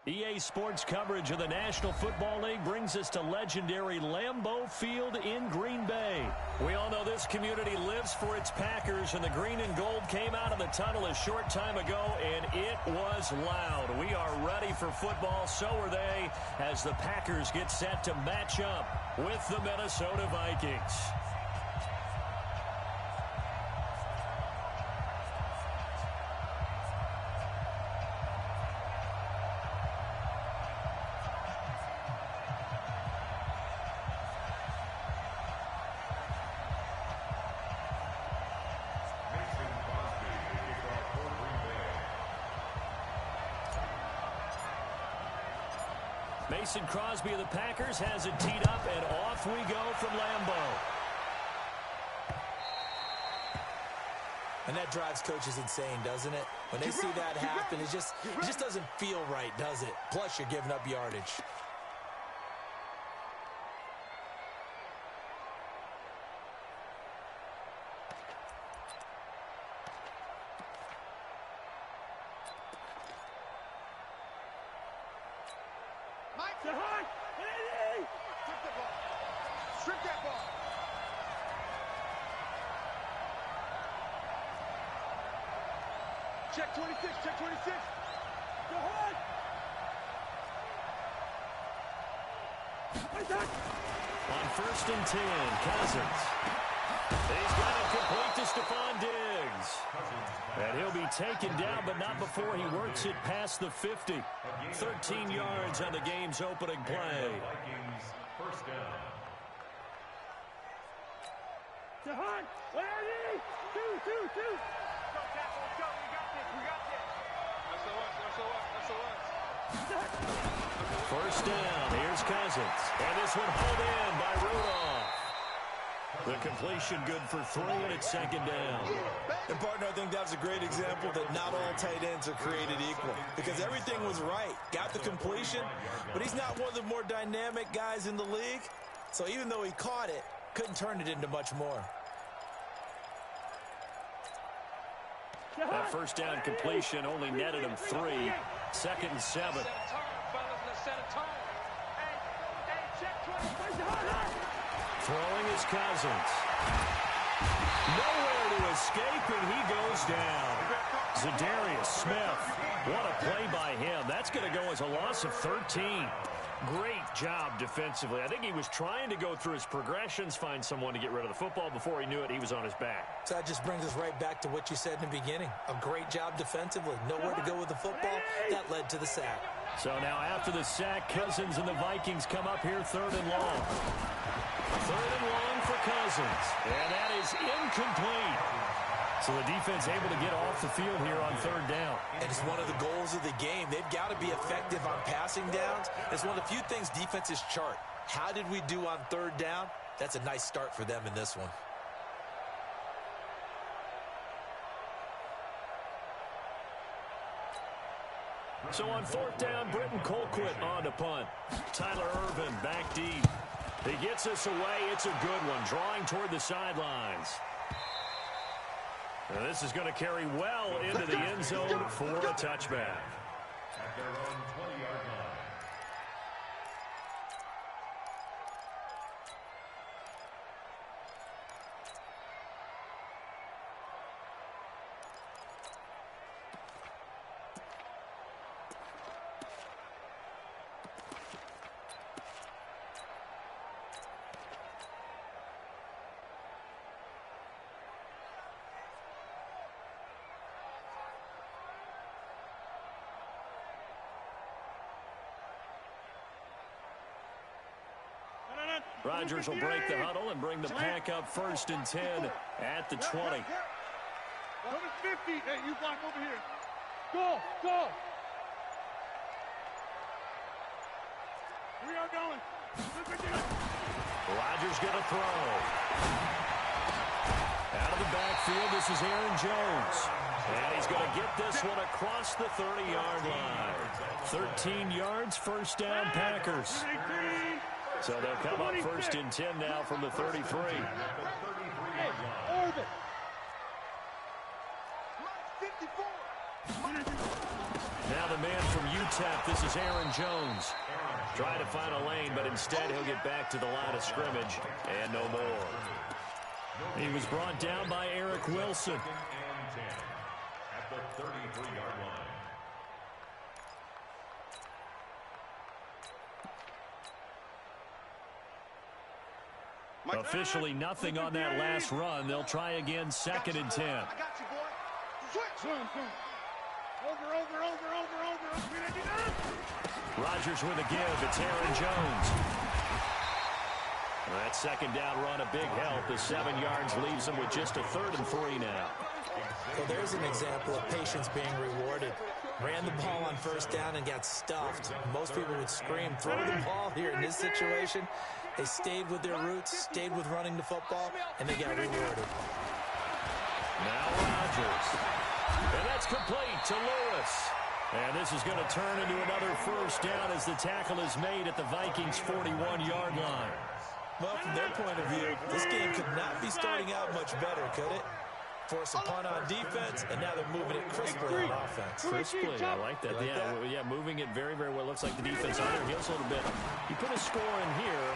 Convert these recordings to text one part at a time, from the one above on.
EA Sports coverage of the National Football League brings us to legendary Lambeau Field in Green Bay. We all know this community lives for its Packers, and the green and gold came out of the tunnel a short time ago, and it was loud. We are ready for football, so are they, as the Packers get set to match up with the Minnesota Vikings. Mason Crosby of the Packers has it teed up, and off we go from Lambeau. And that drives coaches insane, doesn't it? When they see that happen, it just doesn't feel right, does it? Plus, you're giving up yardage. Check 26, check 26. Go ahead. On 1st and 10, Cousins. He's got it complete to Stephon Diggs. And he'll be taken down, but not before he works it past the 50. 13 yards on the game's opening play. First down. Jahan, ready? Two. Go, Tackle, let's go. We got this. That's the First down. Here's Cousins. And this one hauled in by Rudolph. The completion good for 3, and it's 2nd down. And, partner, I think that's a great example that not all tight ends are created equal. Because everything was right. Got the completion, but he's not one of the more dynamic guys in the league. So even though he caught it, couldn't turn it into much more. That first down completion only netted him 3. 2nd and 7. Throwing is Cousins. Nowhere to escape, and he goes down. Zadarius Smith. What a play by him. That's going to go as a loss of 13. Great job defensively. I think he was trying to go through his progressions, find someone to get rid of the football. Before he knew it, he was on his back. So that just brings us right back to what you said in the beginning. A great job defensively. Nowhere to go with the football. That led to the sack. So now after the sack, Cousins and the Vikings come up here 3rd and long. 3rd and long for Cousins. And that is incomplete. So the defense able to get off the field here on 3rd down. And it's one of the goals of the game. They've got to be effective on passing downs. It's one of the few things defenses chart. How did we do on 3rd down? That's a nice start for them in this one. So on 4th down, Britton Colquitt on to punt. Tyler Irvin back deep. He gets us away. It's a good one, drawing toward the sidelines. Now this is going to carry well into the end zone for a touchback. At their own 20-yard line. Rodgers will break the huddle and bring the pack up 1st and 10 at the 20. Number 50. Hey, you block over here. Go. We are going. Rodgers going to throw. Out of the backfield, this is Aaron Jones. And he's going to get this one across the 30-yard line. 13 yards, 1st down, Packers. So they'll come up 1st and 10 now from the 33. Now the man from UTEP, this is Aaron Jones. Trying to find a lane, but instead he'll get back to the line of scrimmage and no more. He was brought down by Eric Wilson. At the 33-yard line. Officially nothing on that last run. They'll try again, 2nd and 10. I got you, boy. Switch. Over. Rodgers with a give. It's Aaron Jones. That 2nd down run, a big help. The 7 yards leaves them with just a 3rd and 3 now. Well, there's an example of patience being rewarded. Ran the ball on 1st down and got stuffed. Most people would scream, throw the ball here in this situation. They stayed with their roots, stayed with running the football, and they got rewarded. Now Rodgers. And that's complete to Lewis. And this is going to turn into another 1st down as the tackle is made at the Vikings' 41-yard line. Well, from their point of view, this game could not be starting out much better, could it? Force a punt on defense, and now they're moving it crisply on offense. Crisply, I like that. Yeah, moving it very, very well. Looks like the defense on their heels a little bit. You put a score in here,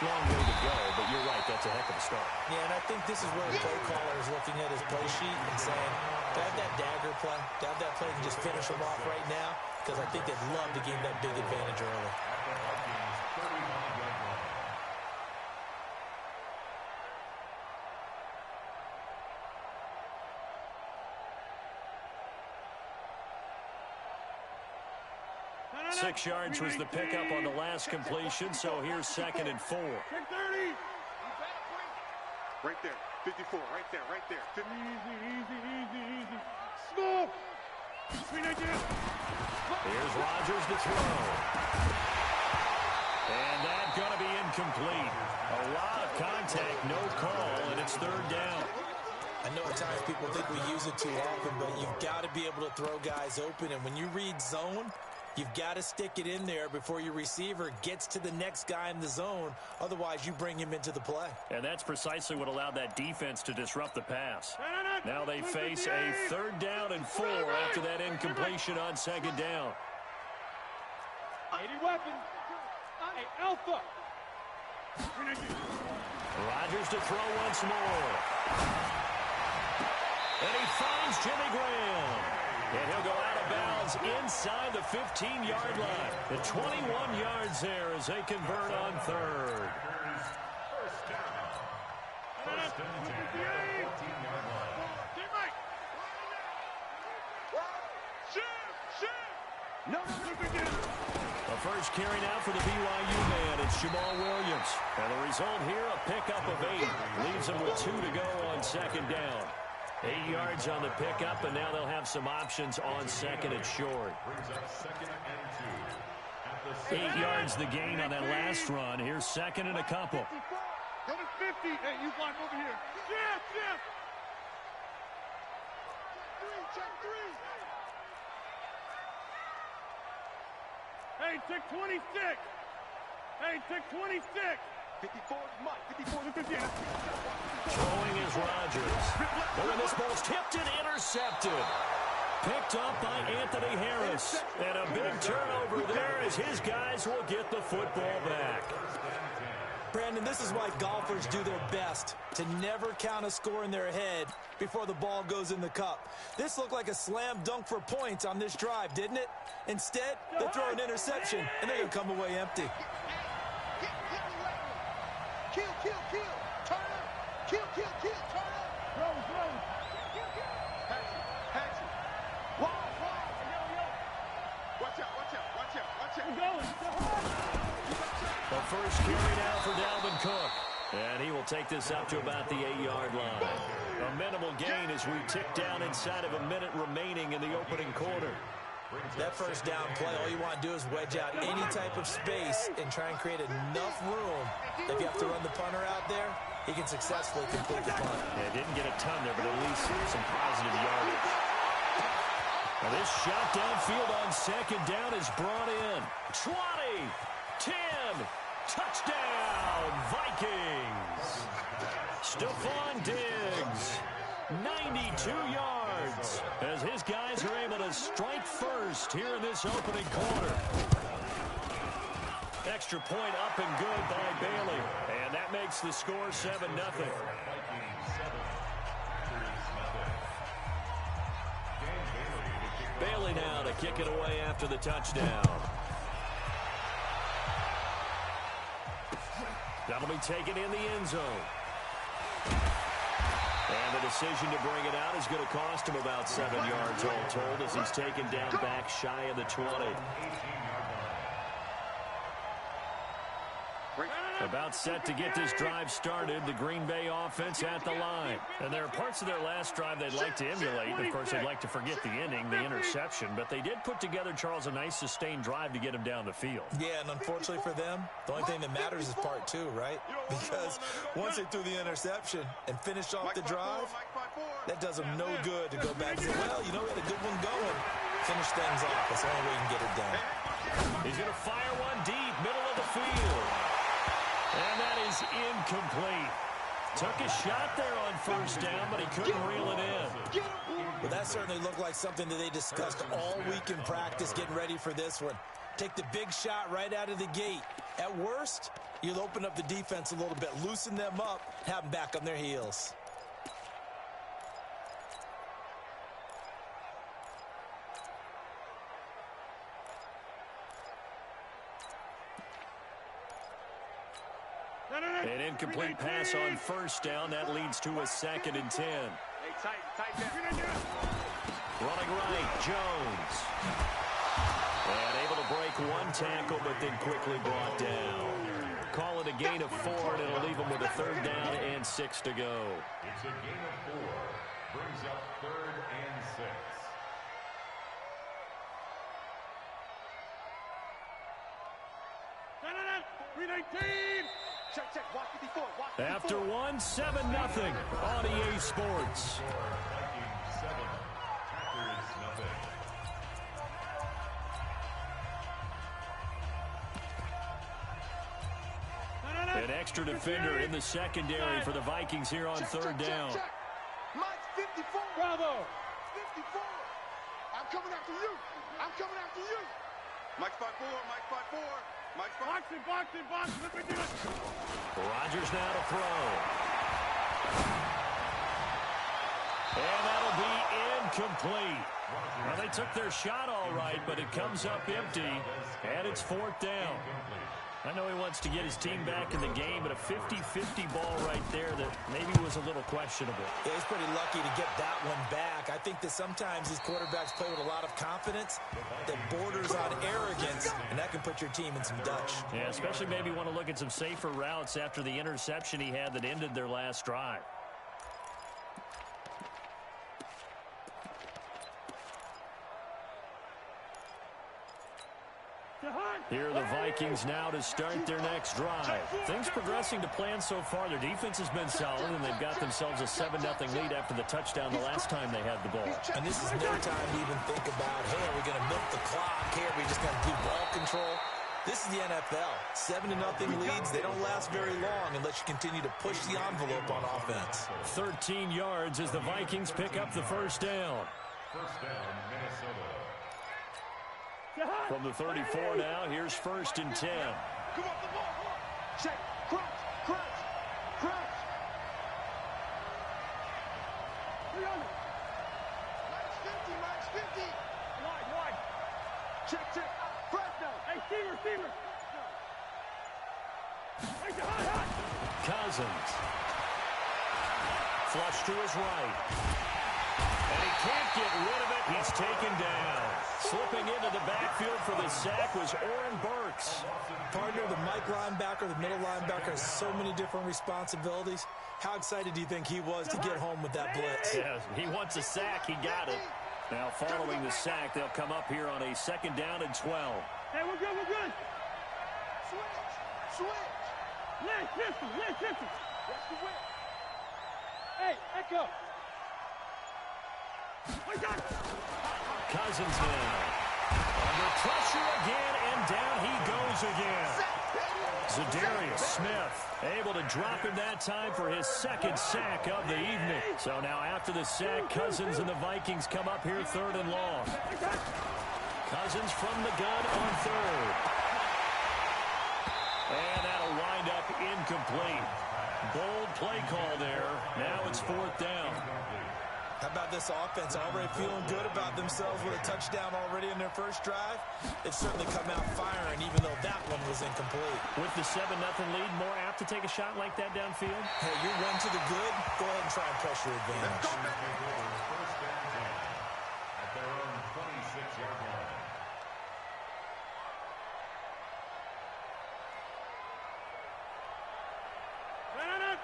long way to go, but you're right, that's a heck of a start. Yeah, and I think this is where the play caller is looking at his play sheet and saying, to have that dagger play, to have that play and just finish them off right now, because I think they'd love to gain that big advantage early. 6 yards was the pickup on the last completion, so here's 2nd and 4. 30. Right there. 54. Right there. Easy. Small. Here's Rodgers to throw. And that's going to be incomplete. A lot of contact, no call, and it's 3rd down. I know at times people think we use it too often, but you've got to be able to throw guys open. And when you read zone, you've got to stick it in there before your receiver gets to the next guy in the zone. Otherwise, you bring him into the play. And that's precisely what allowed that defense to disrupt the pass. Now they face a 3rd down and 4 after that incompletion on 2nd down. Any weapon. Hey, Alpha. Rodgers to throw once more. And he finds Jimmy Graham. And he'll go out of bounds inside the 15-yard line. The 21 yards there as they convert on 3rd. First and 10. 15-yard line. The first carry now for the BYU man. It's Jamal Williams. And the result here, a pickup of 8. Leaves them with 2 to go on 2nd down. 8 yards on the pickup, and now they'll have some options on 2nd and short. 8 yards the gain on that last run. Here's 2nd and a couple. Go to 50. Hey, you block over here. Shift. 3, check 3. Hey, check 26. Hey, check 26. 54 is Mike. 54 to 50. Throwing is Rodgers. Oh, and this ball's tipped and intercepted. Picked up by Anthony Harris. And a big turnover there as his guys will get the football back. Brandon, this is why golfers do their best to never count a score in their head before the ball goes in the cup. This looked like a slam dunk for points on this drive, didn't it? Instead, they throw an interception, and they're going to come away empty. Kill. Turn up. Kill. Turn up. Rose. Hatch it. Wall. Watch out. We're going. The first carry now for Dalvin Cook. And he will take this up to about the 8-yard line. A minimal gain as we tick down inside of a minute remaining in the opening quarter. That first down play, all you want to do is wedge out any type of space and try and create enough room that if you have to run the punter out there, he can successfully complete the punt. Yeah, didn't get a ton there, but at least some positive yardage. Now this shot downfield on 2nd down is brought in. 20, 10, touchdown, Vikings. Stephon Diggs. 92 yards as his guys are able to strike first here in this opening quarter. Extra point up and good by Bailey. And that makes the score 7-0. Bailey now to kick it away after the touchdown. That'll be taken in the end zone. And the decision to bring it out is going to cost him about 7 yards all told as he's taken down back shy of the 20. About set to get this drive started, the Green Bay offense at the line. And there are parts of their last drive they'd like to emulate. Of course, they'd like to forget the inning, the interception. But they did put together, Charles, a nice sustained drive to get him down the field. Yeah, and unfortunately for them, the only thing that matters is part two, right? Because once they threw the interception and finished off the drive, that does them no good to go back and say, well, you know, we had a good one going. Finish things off. That's the only way you can get it done. He's going to fire one deep, middle of the field. And that is incomplete. Took a shot there on first down, but he couldn't reel it in. Well, that certainly looked like something that they discussed all week in practice getting ready for this one. Take the big shot right out of the gate. At worst, you'll open up the defense a little bit, loosen them up, have them back on their heels. An incomplete pass on first down. That leads to a 2nd and 10. Running right, Jones. And able to break one tackle, but then quickly brought down. Call it a gain of 4, and it'll leave him with a 3rd down and 6 to go. It's a gain of 4. Brings up 3rd and 6. After one, 7-0 on EA Sports. An extra defender in the secondary for the Vikings here on 3rd down. Mike's 54. Bravo. 54. I'm coming after you. I'm coming after you. Mike's 5-4. Mike's 5-4. Mike's 5-4. Box. Let me do it. Rodgers now to throw. And that'll be incomplete. Well, they took their shot all right, but it comes up empty, and it's 4th down. I know he wants to get his team back in the game, but a 50-50 ball right there that maybe was a little questionable. Yeah, he's pretty lucky to get that one back. I think that sometimes these quarterbacks play with a lot of confidence that borders on arrogance, and that can put your team in some Dutch. Yeah, especially maybe want to look at some safer routes after the interception he had that ended their last drive. Here are the Vikings now to start their next drive. Things progressing to plan so far. Their defense has been solid, and they've got themselves a 7-0 lead after the touchdown the last time they had the ball. And this is no time to even think about, hey, are we going to milk the clock? Hey, are we just going to do ball control? This is the NFL. 7-0 leads, they don't last very long unless you continue to push the envelope on offense. 13 yards as the Vikings pick up the first down. First down, Minnesota. From the 34 now, here's 1st and 10. Come off the ball. Check. Crouch. Mike's 50. Wide. Check. Crouch now. Hey, Steamer. Cousins. Flush to his right. And he can't get rid of it. He's taken down. Slipping into the backfield for the sack was Oren Burks. Partner, the Mike linebacker, the middle linebacker has so many different responsibilities. How excited do you think he was to get home with that blitz? Yeah, he wants a sack. He got it. Now, following the sack, they'll come up here on a 2nd down and 12. Hey, we're good. Switch. Listen. That's the whip. Hey, Echo. Cousins now. Under pressure again, and down he goes again. Zadarius Smith able to drop him that time for his second sack of the evening. So now after the sack, Cousins and the Vikings come up here 3rd and long. Cousins from the gun on 3rd. And that'll wind up incomplete. Bold play call there. Now it's 4th down. How about this offense already feeling good about themselves with a touchdown already in their first drive? They've certainly come out firing, even though that one was incomplete. With the 7-0 lead, more apt to take a shot like that downfield? Hey, you're one to the good. Go ahead and try and press your advantage. First down 10 at their own 26-yard line.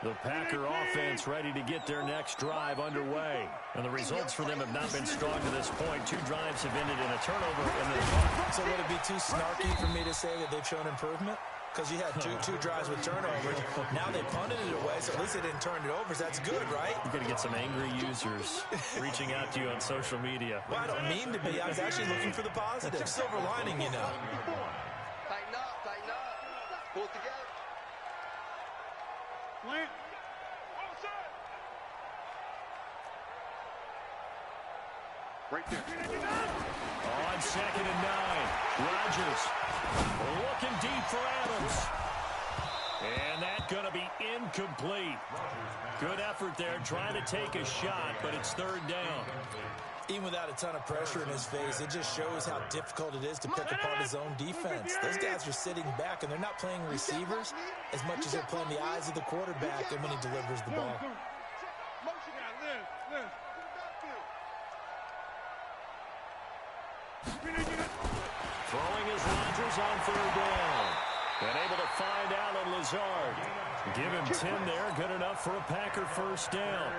The Packer offense ready to get their next drive underway. And the results for them have not been strong to this point. 2 drives have ended in a turnover and then a punt. So would it be too snarky for me to say that they've shown improvement? Because you had two drives with turnovers. Now they punted it away, so at least they didn't turn it over. So that's good, right? You're going to get some angry users reaching out to you on social media. Well, I don't mean to be. I was actually looking for the positive. Silver lining, you know. Tighten up, tighten up. Pull it together. Plant. Right there. On 2nd and 9. Rodgers looking deep for Adams. And that's going to be incomplete. Good effort there, trying to take a shot, but it's 3rd down. Even without a ton of pressure in his face, it just shows how difficult it is to pick apart his own defense. Those guys are sitting back, and they're not playing receivers as much as they're playing the eyes of the quarterback and when he delivers the ball. Throwing is Rodgers on 3rd down. And able to find Allen Lazard. Give him 10 there, good enough for a Packer first down.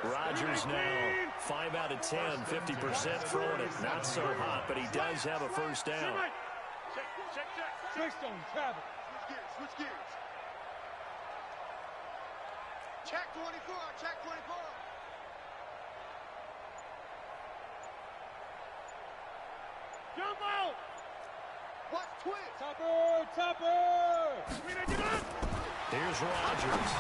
Rodgers now 5 out of 10, 50% throwing it. Not so hot, but he does have a first down. Switch gears. Check 24, check 24. Jump out! Watch twist! Topper! Here's Rodgers.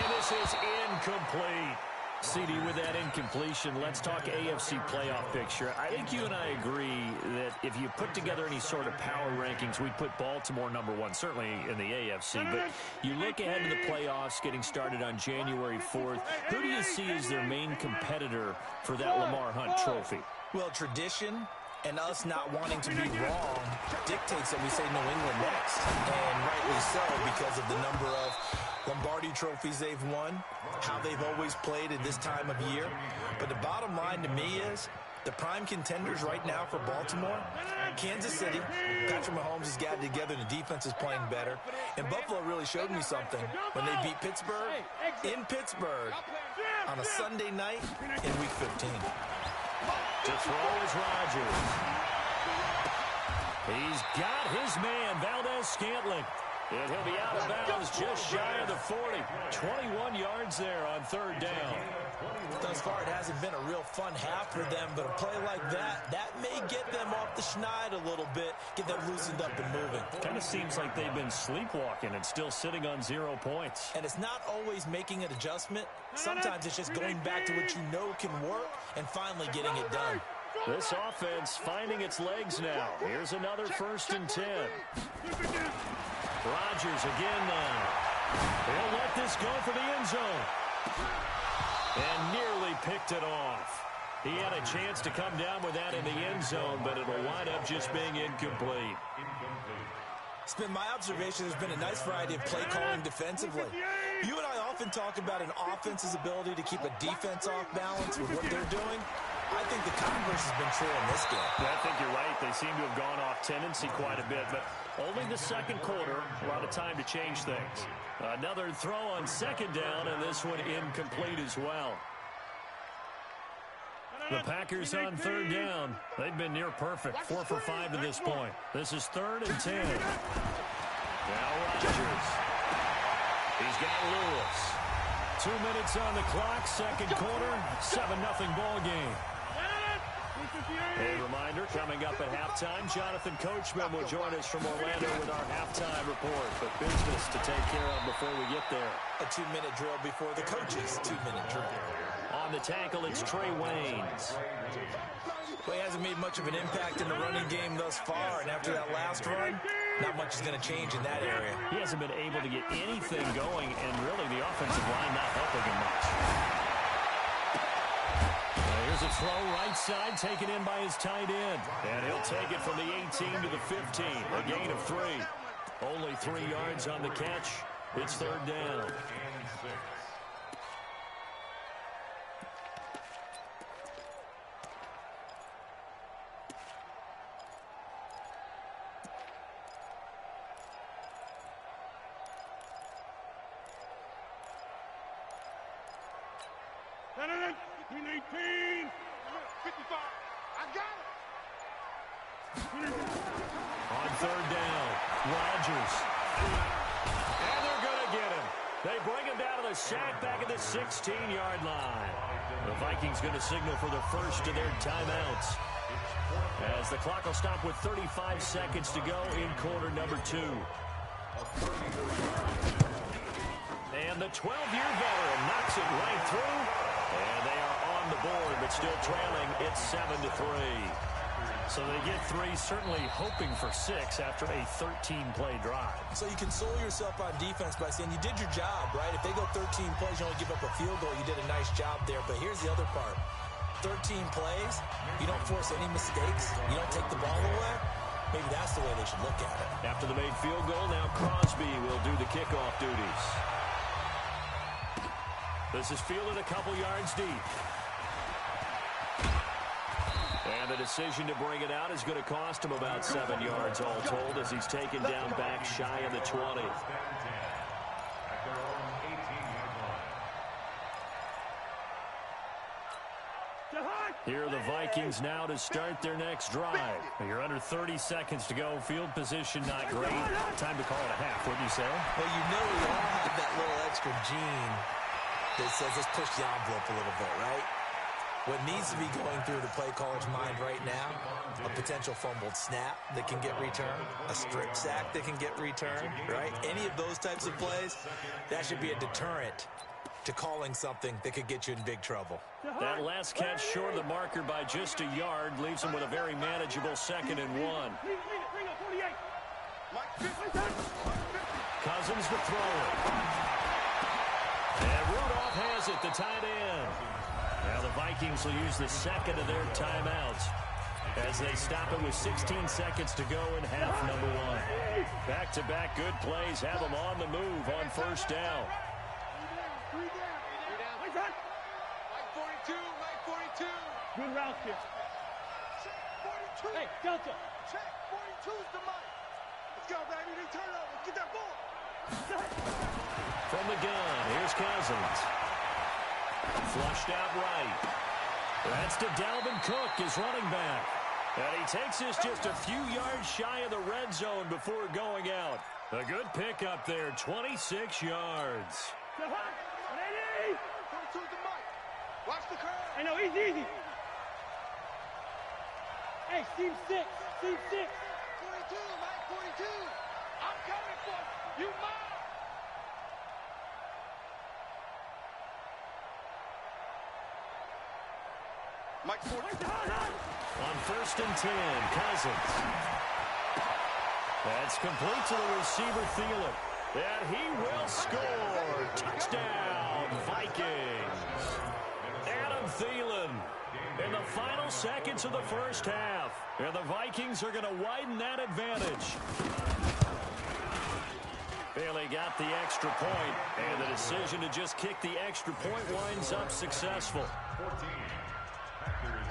And this is incomplete. CD, with that incompletion, let's talk AFC playoff picture. I think you and I agree that if you put together any sort of power rankings, we'd put Baltimore #1, certainly in the AFC. But you look ahead to the playoffs getting started on January 4th. Who do you see as their main competitor for that Lamar Hunt trophy? Well, tradition and us not wanting to be wrong dictates that we say New England next. And rightly so, because of the number of Lombardi trophies they've won, how they've always played at this time of year. But the bottom line to me is the prime contenders right now for Baltimore, Kansas City. Patrick Mahomes has gathered together, the defense is playing better. And Buffalo really showed me something when they beat Pittsburgh in Pittsburgh on a Sunday night in Week 15. To throw is Rodgers. He's got his man, Valdez-Scantling. And he'll be out of bounds just shy of the 40. 21 yards there on 3rd down. Thus far, it hasn't been a real fun half for them, but a play like that may get them off the schneid a little bit, get them loosened up and moving. Kind of seems like they've been sleepwalking and still sitting on 0 points. And it's not always making an adjustment. Sometimes it's just going back to what you know can work and finally getting it done. This offense finding its legs now. Here's another 1st and 10. Rodgers again now. He'll let this go for the end zone. And nearly picked it off. He had a chance to come down with that in the end zone, but it'll wind up just being incomplete. It's been my observation there's been a nice variety of play calling defensively. You and I often talk about an offense's ability to keep a defense off balance with what they're doing. I think the converse has been true in this game. I think you're right. They seem to have gone off tendency quite a bit, but only the 2nd quarter, a lot of time to change things. Another throw on 2nd down, and this one incomplete as well. The Packers on 3rd down. They've been near perfect, 4 for 5 to this point. This is 3rd and 10. Now Rodgers. He's got Lewis. 2 minutes on the clock, 2nd quarter, 7-0 ball game. A reminder, coming up at halftime, Jonathan Coachman will join us from Orlando with our halftime report. But business to take care of before we get there. A 2-minute drill before the coach's 2-minute drill. On the tackle, it's Trey Waynes. Well, he hasn't made much of an impact in the running game thus far, and after that last run, not much is going to change in that area. He hasn't been able to get anything going, and really the offensive line not helping him much. Here's a throw right side, taken in by his tight end. And he'll take it from the 18 to the 15, a gain of 3. Only 3 yards on the catch. It's third down. Between 18, 55. I got it. On third down, Rodgers. And they're going to get him. They bring him down to the sack back at the 16-yard line. The Vikings going to signal for the first of their timeouts, as the clock will stop with 35 seconds to go in quarter number 2. And the 12-year veteran knocks it right through. And they are on the board, but still trailing. It's 7-3. So they get 3, certainly hoping for 6 after a 13-play drive. So you console yourself on defense by saying you did your job, right? If they go 13 plays, you only give up a field goal, you did a nice job there. But here's the other part. 13 plays, you don't force any mistakes, you don't take the ball away. Maybe that's the way they should look at it. After the made field goal, now Crosby will do the kickoff duties. This is fielded a couple yards deep. And the decision to bring it out is going to cost him about 7 yards all told, as he's taken down back shy of the 20. Here are the Vikings now to start their next drive. You're under 30 seconds to go. Field position not great. Time to call it a half, wouldn't you say? Well, you know we all have that little extra gene that says let's push the envelope a little bit, right? What needs to be going through the play caller's mind right now, a potential fumbled snap that can get returned, a strip sack that can get returned, right? Any of those types of plays, that should be a deterrent to calling something that could get you in big trouble. That last catch short of the marker by just a yard leaves him with a very manageable 2nd and 1. Cousins to throw it. And Rudolph has it, the tight end. Now the Vikings will use the second of their timeouts as they stop it with 16 seconds to go in half number 1. Back-to-back good plays have them on the move on first down. Good route here. Check 42. Hey, Delta. Check 42's the mic. Let's go, baby. They turn it over. Get that ball. From the gun, here's Cousins. Flushed out right. That's to Dalvin Cook, his running back. And he takes us just a few yards shy of the red zone before going out. A good pickup there, 26 yards. 42's the mic. Watch the curve. I know, easy. Hey, team 6. 42, Mike, 42. I'm coming for you. You mine. Mike, 42. On first and 10, Cousins. That's complete to the receiver, Thielen. And he will score. Touchdown, Vikings. Adam Thielen in the final seconds of the first half. And the Vikings are going to widen that advantage. Bailey got the extra point, and the decision to just kick the extra point winds up successful. 14, Packers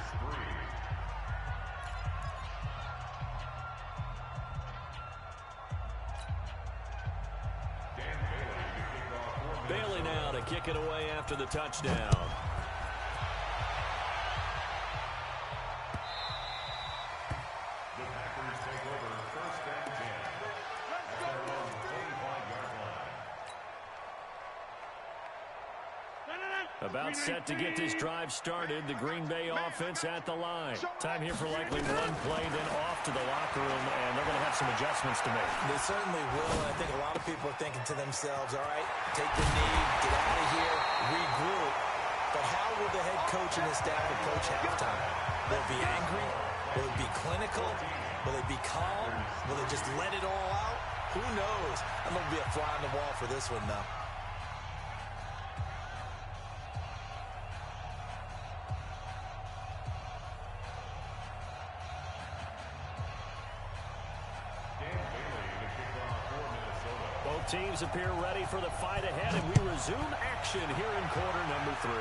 3. Bailey now to kick it away after the touchdown. The Packers take over first and 10 at their own 25-yard line. About set to get this drive started. The Green Bay offense at the line. Time here for likely one play, then off to the locker room, and they're going to have some adjustments to make. They certainly will, and I think a lot of people are thinking to themselves, all right, take the knee, get out of here, regroup. But how will the head coach and his staff approach halftime? Will it be angry? Will it be clinical? Will it be calm? Will they just let it all out? Who knows? I'm going to be a fly on the wall for this one, though. Both teams appear ready for the fight ahead, and we resume action here in quarter number 3.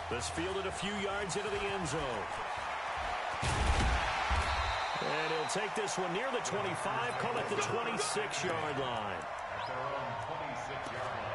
This fielded a few yards into the end zone. And he'll take this one near the 25, call it the 26-yard line. At their own 26-yard line.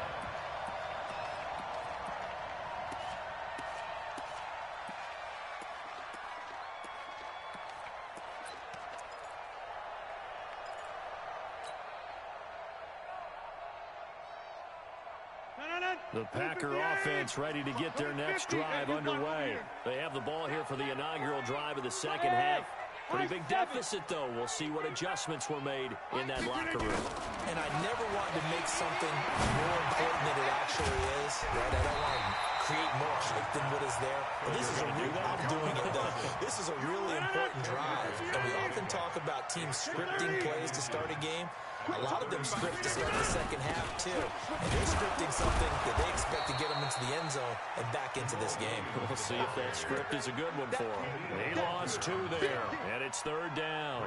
The Packer offense ready to get their next drive underway. They have the ball here for the inaugural drive of the second half. Pretty big deficit, though. We'll see what adjustments were made in that locker room. And I never wanted to make something more important than it actually is, right? I don't want to create more hype than what is there. But this is a I'm doing it, though. This is a really important drive. And we often talk about teams scripting plays to start a game. A lot of them script to start the second half, too. And they're scripting something that they expect to get them into the end zone and back into this game. We'll see if that script is a good one for them. He lost 2 there, and it's third down.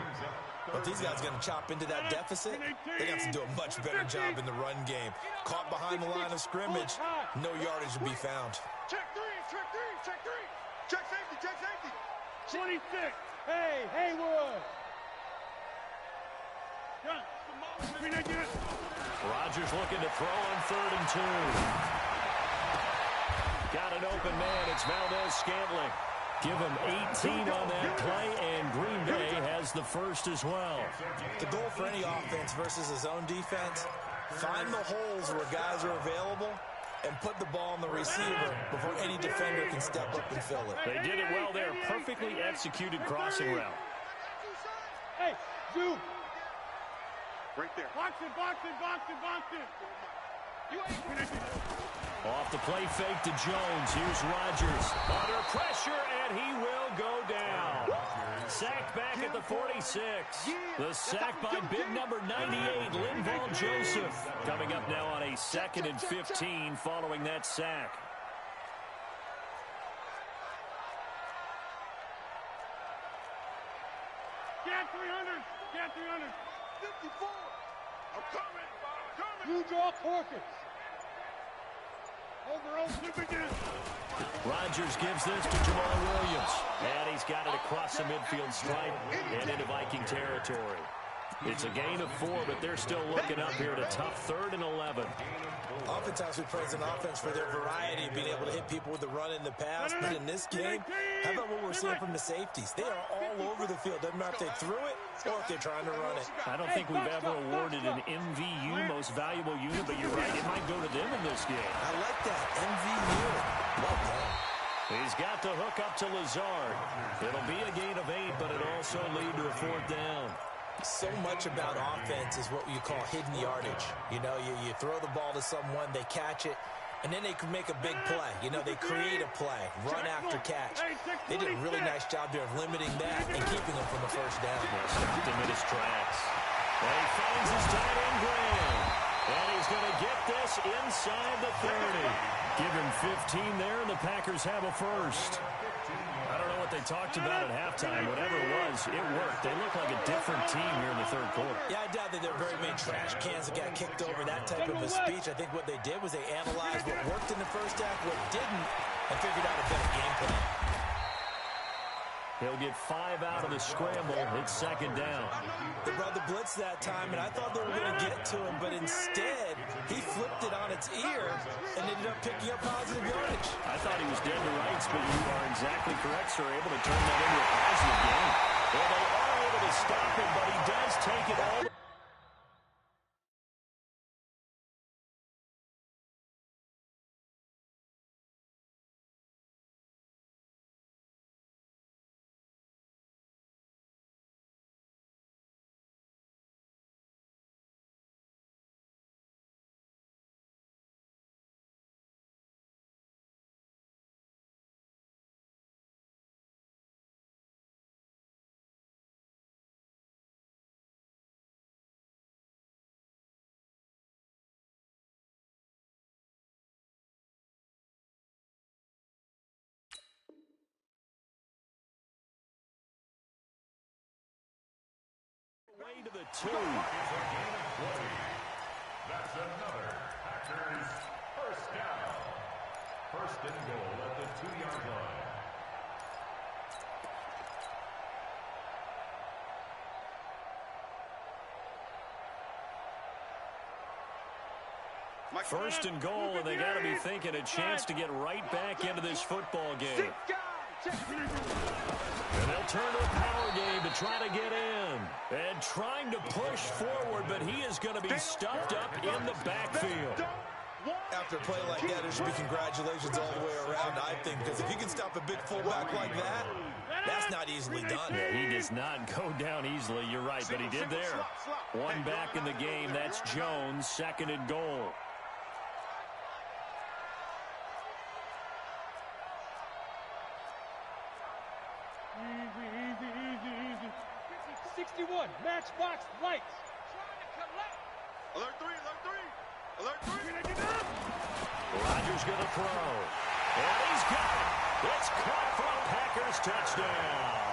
But these guys are going to chop into that deficit. They got to do a much better job in the run game. Caught behind the line of scrimmage, no yardage to be found. Check 3, check 3, check 3. Check safety, check safety. 26. Hey, Haywood. Rodgers looking to throw on 3rd and 2. Got an open man. It's Valdez-Scantling. Give him 18 on that play, and Green Bay has the first as well. The goal for any offense versus a zone defense, find the holes where guys are available and put the ball on the receiver before any defender can step up and fill it. They did it well there. Perfectly executed crossing route. Hey, Zoom. Right there. Box it, box it, box it, box it. Off the play fake to Jones. Here's Rodgers. Under pressure, and he will go down. Sacked back at the 46. The sack by big number 98, Linval Joseph. Coming up now on a 2nd and 15 following that sack. Get 300. Get 300. 54. I'm coming. You draw Corkins. Rodgers gives this to Jamal Williams. And he's got it across the midfield stripe and into Viking territory. It's a gain of 4, but they're still looking up here at a tough 3rd and 11. Oftentimes we praise an offense for their variety of being able to hit people with the run and the pass. But in this game, how about what we're seeing from the safeties? They are all over the field. Doesn't matter if they threw it or if they're trying to run it. I don't think we've ever awarded an MVU, most valuable unit, but you're right, it might go to them in this game. I like that. MVU. Well done. He's got the hook up to Lazard. It'll be a gain of 8, but it'll also lead to a 4th down. So much about offense is what you call hidden yardage. You know, you throw the ball to someone, they catch it, and then they can make a big play. You know, they create a play, run after catch. They did a really nice job there of limiting that and keeping them from the first down. Stopped him in his tracks. And he finds his tight end Graham. And he's going to get this inside the 30. Give him 15 there, and the Packers have a first. I don't know what they talked about at halftime. Whatever it was, it worked. They look like a different team here in the 3rd quarter. Yeah, I doubt that there are very many trash cans that got kicked over, that type of a speech. I think what they did was they analyzed what worked in the first half, what didn't, and figured out a better game plan. He'll get 5 out of the scramble. It's 2nd down. They brought the blitz that time, and I thought they were going to get to him, but instead, he flipped it on its ear and ended up picking up positive yardage. I thought he was dead to rights, but you are exactly correct, sir. Able to turn that into a positive gain. Well, they are able to stop him, but he does take it all. gain to the 2. It's a gain of 20. That's another Packers first down. First and goal at the 2-yard line. First and goal, and they got to be thinking a chance to get right back into this football game. And they'll turn to a power game to try to get in. And trying to push forward, but he is going to be stuffed up in the backfield. After a play like that, there should be congratulations all the way around, I think, because if you can stop a big fullback like that, that's not easily done. Yeah, he does not go down easily, you're right, but he did there. One back in the game, that's Jones, second and goal. Easy. 61, matchbox lights. Alert 3, alert 3. Alert 3. Rodgers going to throw. And he's got it. It's caught for a Packers touchdown.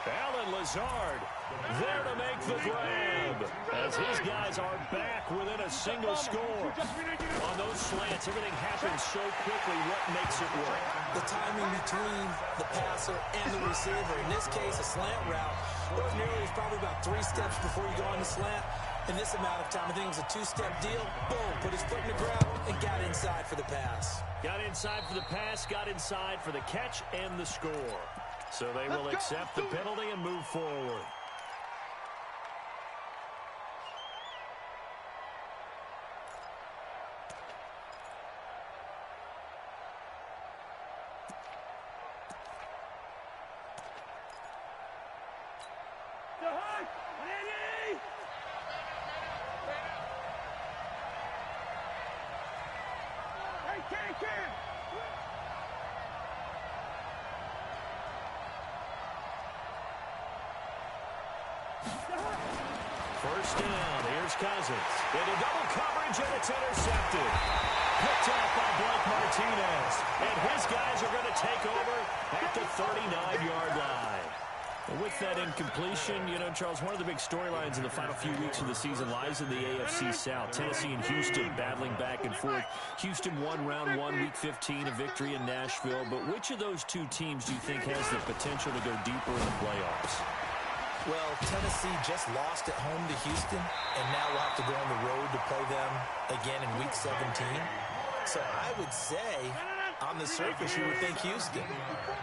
Alan Lazard there to make the grab. As his guys are back within a single score. On those slants, everything happens so quickly. What makes it work? The timing between the passer and the receiver. In this case, a slant route. Ordinarily, it's probably about 3 steps before you go on the slant. In this amount of time, I think it was a 2-step deal. Boom, put his foot in the ground and got inside for the pass. Got inside for the pass, got inside for the catch and the score. So they will accept the penalty and move forward. First down, here's Cousins. Into double coverage, and it's intercepted. Picked off by Blake Martinez. And his guys are going to take over at the 39-yard line. And with that incompletion, you know, Charles, one of the big storylines in the final few weeks of the season lies in the AFC South. Tennessee and Houston battling back and forth. Houston won round 1, week 15, a victory in Nashville. But which of those two teams do you think has the potential to go deeper in the playoffs? Well, Tennessee just lost at home to Houston, and now we'll have to go on the road to play them again in week 17. So I would say, on the surface, you would think Houston.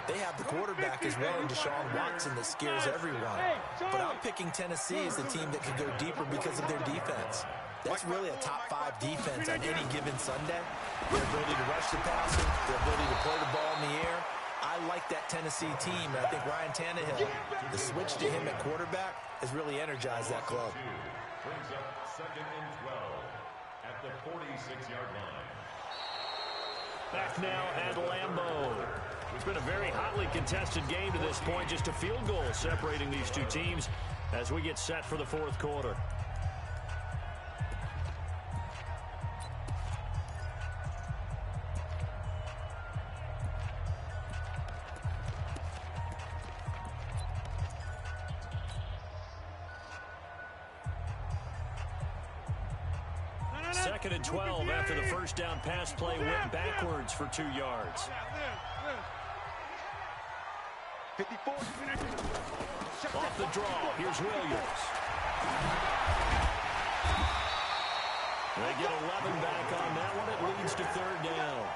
They have the quarterback as well in Deshaun Watson that scares everyone. But I'm picking Tennessee as the team that could go deeper because of their defense. That's really a top 5 defense on any given Sunday. Their ability to rush the passer, their ability to play the ball in the air. I like that Tennessee team, and I think Ryan Tannehill, the switch to him at quarterback, has really energized that club. Brings up second and 12 at the 46-yard line. Back now at Lambeau. It's been a very hotly contested game to this point. Just a field goal separating these two teams as we get set for the fourth quarter. Second and 12 after the first down pass play went backwards for 2 yards. 54. Off the draw, here's Williams. They get 11 back on that one. It leads to third down.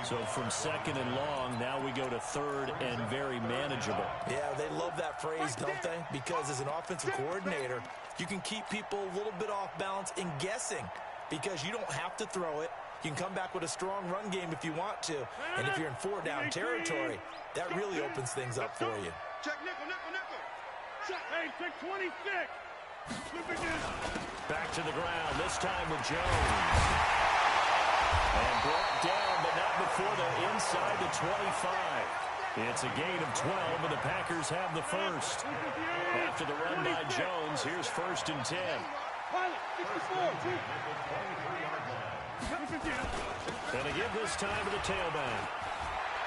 So from second and long, now we go to third and very manageable. Yeah, they love that phrase, don't they? Because as an offensive coordinator, you can keep people a little bit off balance and guessing. Because you don't have to throw it. You can come back with a strong run game if you want to. And if you're in 4-down territory, that really opens things up for you. Check nickel. Check. Hey, check 26. Flip again. Back to the ground, this time with Jones. And brought down, but not before they're inside the 25. It's a gain of 12, and the Packers have the first. After the run by Jones, here's first and 10. And they give this time to the tailback.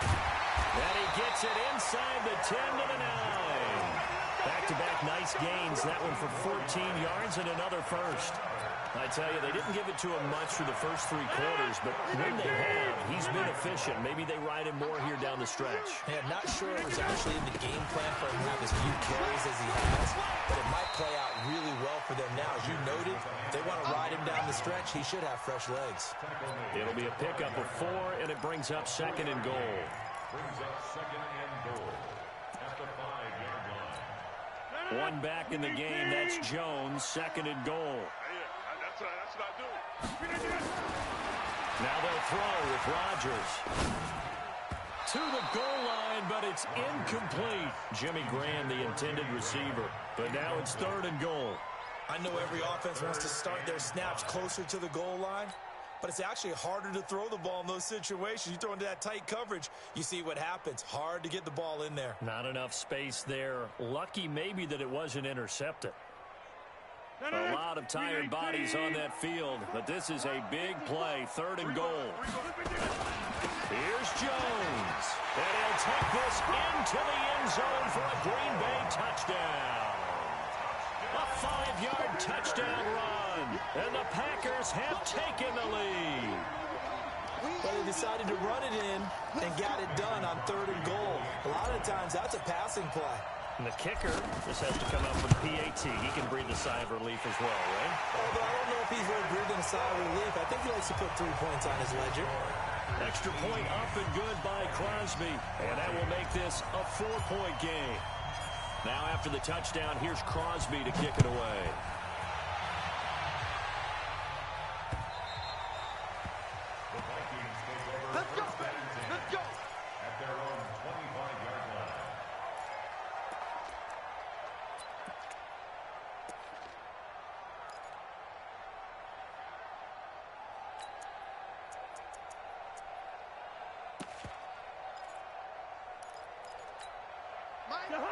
And he gets it inside the 10 to the 9. Back-to-back nice gains. That one for 14 yards and another first. I tell you, they didn't give it to him much through the first 3 quarters, but when they have, he's been efficient. Maybe they ride him more here down the stretch. Yeah, not sure it was actually in the game plan for him to have as few carries as he has, but it might play out really well for them now. As you noted, they want to ride him down the stretch. He should have fresh legs. It'll be a pickup of 4, and it brings up 2nd and goal. Brings up 2nd and goal at the 5-yard line. One back in the game. That's Jones, 2nd and goal. That's what I do. Now they'll throw with Rodgers. To the goal line, but it's incomplete. Jimmy Graham, the intended receiver. But now it's 3rd and goal. I know every offense wants to start their snaps closer to the goal line, but it's actually harder to throw the ball in those situations. You throw into that tight coverage, you see what happens. Hard to get the ball in there. Not enough space there. Lucky maybe that it wasn't intercepted. A lot of tired bodies on that field, but this is a big play. 3rd and goal. Here's Jones. And he'll take this into the end zone for a Green Bay touchdown. A 5-yard touchdown run. And the Packers have taken the lead. But they decided to run it in and got it done on 3rd and goal. A lot of times that's a passing play. And the kicker just has to come up with PAT. He can breathe a sigh of relief as well, right? Although I don't know if he's really breathing a sigh of relief. I think he likes to put 3 points on his ledger. Extra point up and good by Crosby. And that will make this a 4-point game. Now after the touchdown, here's Crosby to kick it away. The Vikings take over. Let's go. Let's go. At their own 25-yard line.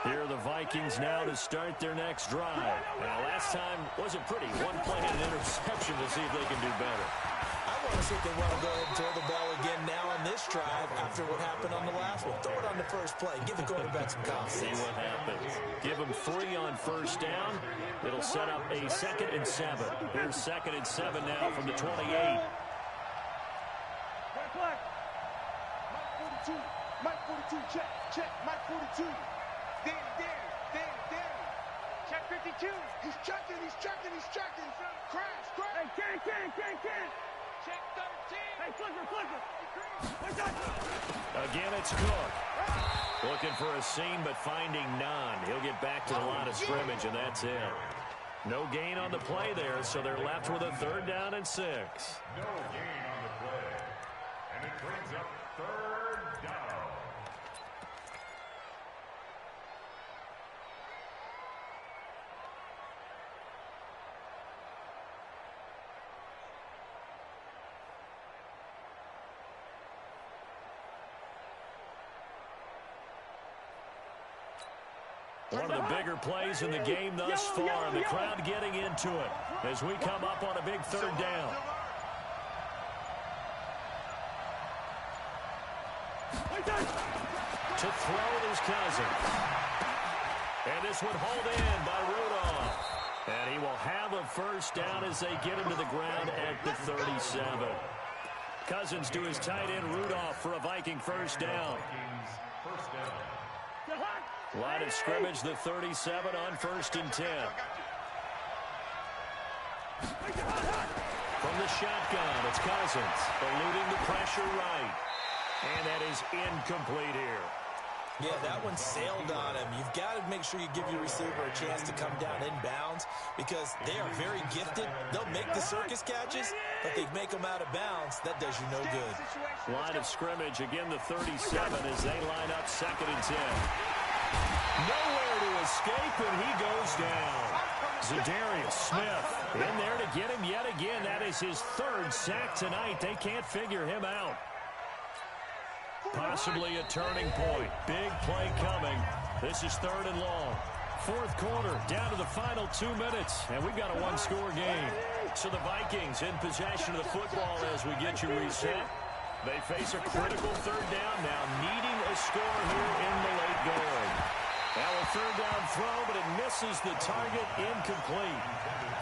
Here are the Vikings now to start their next drive. Now, last time wasn't pretty. 1 play and an interception. We'll see if they can do better. I want to see if they want to go ahead and throw the ball again now on this drive after what happened on the last one. Throw it on the first play. Give the quarterback some confidence. See what happens. Give them 3 on first down. It'll set up a 2nd and 7. Here's 2nd and 7 now from the 28. Right flag. Mike 42, check, check, Mike 42. Danny. Check 52. He's checking. Crash. Hey, Ken. Check 13. Hey, flipper. Again, it's Cook. Looking for a seam, but finding none. He'll get back to the line of scrimmage, and that's it. No gain on the play there, so they're left with a 3rd down and 6. No gain on the play. And it brings up 3rd down. One of the bigger plays in the game thus far, and the crowd getting into it as we come up on a big 3rd down. To throw is Cousins. And this one hauled in by Rudolph. And he will have a first down as they get him to the ground at the 37. Cousins to his tight end Rudolph for a Viking first down. First down. Line of scrimmage, the 37 on 1st and 10. From the shotgun, it's Cousins, eluding the pressure right. And that is incomplete here. Yeah, that one sailed on him. You've got to make sure you give your receiver a chance to come down inbounds because they are very gifted. They'll make the circus catches, but they make them out of bounds. That does you no good. Line of scrimmage, again the 37 as they line up 2nd and 10. Nowhere to escape, and he goes down. Zadarius Smith in there to get him yet again. That is his 3rd sack tonight. They can't figure him out. Possibly a turning point. Big play coming. This is 3rd and long. 4th quarter, down to the final 2 minutes, and we've got a 1-score game. So the Vikings in possession of the football as we get you reset. They face a critical 3rd down now, needing a score here in the late going. Now a third down throw, but it misses the target, incomplete.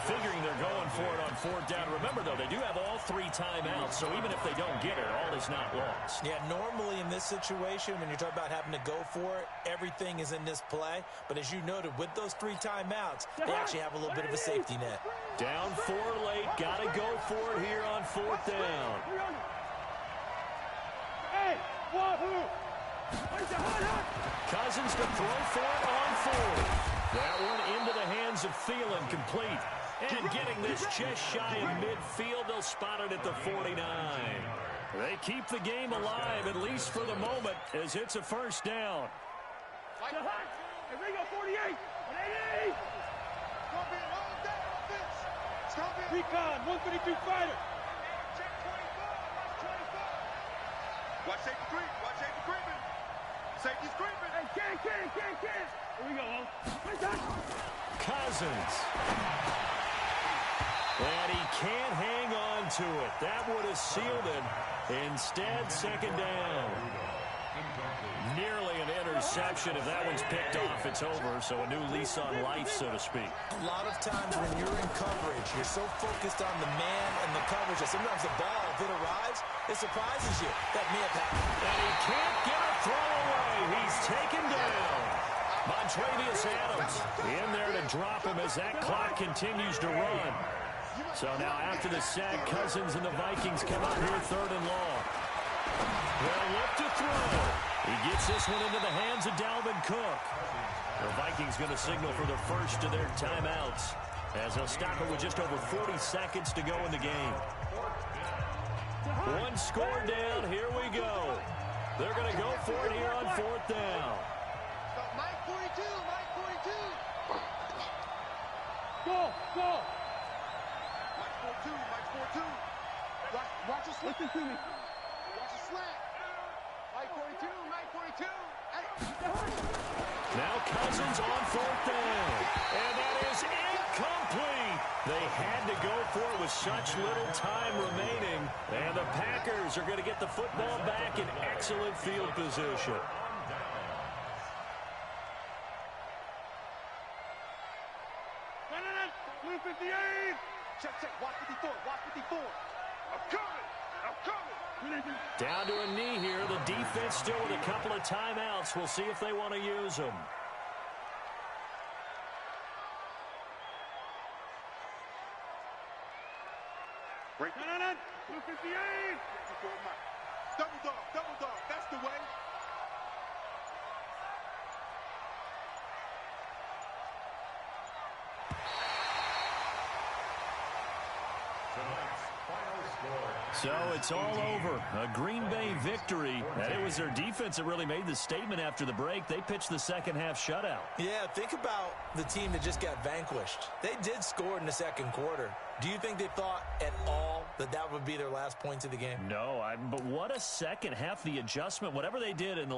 Figuring they're going for it on fourth down. Remember, though, they do have all 3 timeouts, so even if they don't get it, all is not lost. Yeah, normally in this situation, when you're talking about having to go for it, everything is in this play. But as you noted, with those 3 timeouts, they actually have a little bit of a safety net. Down 4 late. Got to go for it here on fourth down. Hey, wahoo! Cousins to throw for it on fourth. That one into the hands of Thielen, complete. And getting this just shy of midfield, they'll spot it at the 49. They keep the game alive, at least for the moment, as it's a first down. Hey, Ringo, 48! 180! It's going to be a long day on this. It's going to be a Recon, 152 fighter. check 25. Watch 25. Watch safety creep. Watch safety creeping. Safety's creeping. Hey, can. Here we go, Cousins. And he can't hang on to it. That would have sealed it. Instead, second down. Nearly an interception. If that one's picked off, it's over. So a new lease on life, so to speak. A lot of times when you're in coverage, you're so focused on the man and the coverage that sometimes the ball, if it arrives, it surprises you. That may have happened. And he can't get a throw away. He's taken down. Montravius Adams in there to drop him as that clock continues to run. So now after the sack, Cousins and the Vikings come out here third and long. They'll look to throw. He gets this one into the hands of Dalvin Cook. The Vikings going to signal for the first of their timeouts as they'll stop it with just over 40 seconds to go in the game. One score down. Here we go. They're going to go for it here on fourth down. Mike 42. Mike 42. Go! Mike 42. Mike 42. Watch the slant. Listen to me. Watch the slant. Mike 42. Mike 42. Hey. Now Cousins on fourth down. And that is incomplete. They had to go for it with such little time remaining. And the Packers are going to get the football back in excellent field position. Blue 58! Check. Watch 54. Watch 54. I'm coming. Down to a knee here. The defense still with a couple of timeouts. We'll see if they want to use them. Break. Blue 58! Double dog. That's the way. So it's all over. A Green Bay victory. And it was their defense that really made the statement after the break. They pitched the second half shutout. Yeah, think about the team that just got vanquished. They did score in the second quarter. Do you think they thought at all that that would be their last points of the game? No, but what a second half. The adjustment, whatever they did in the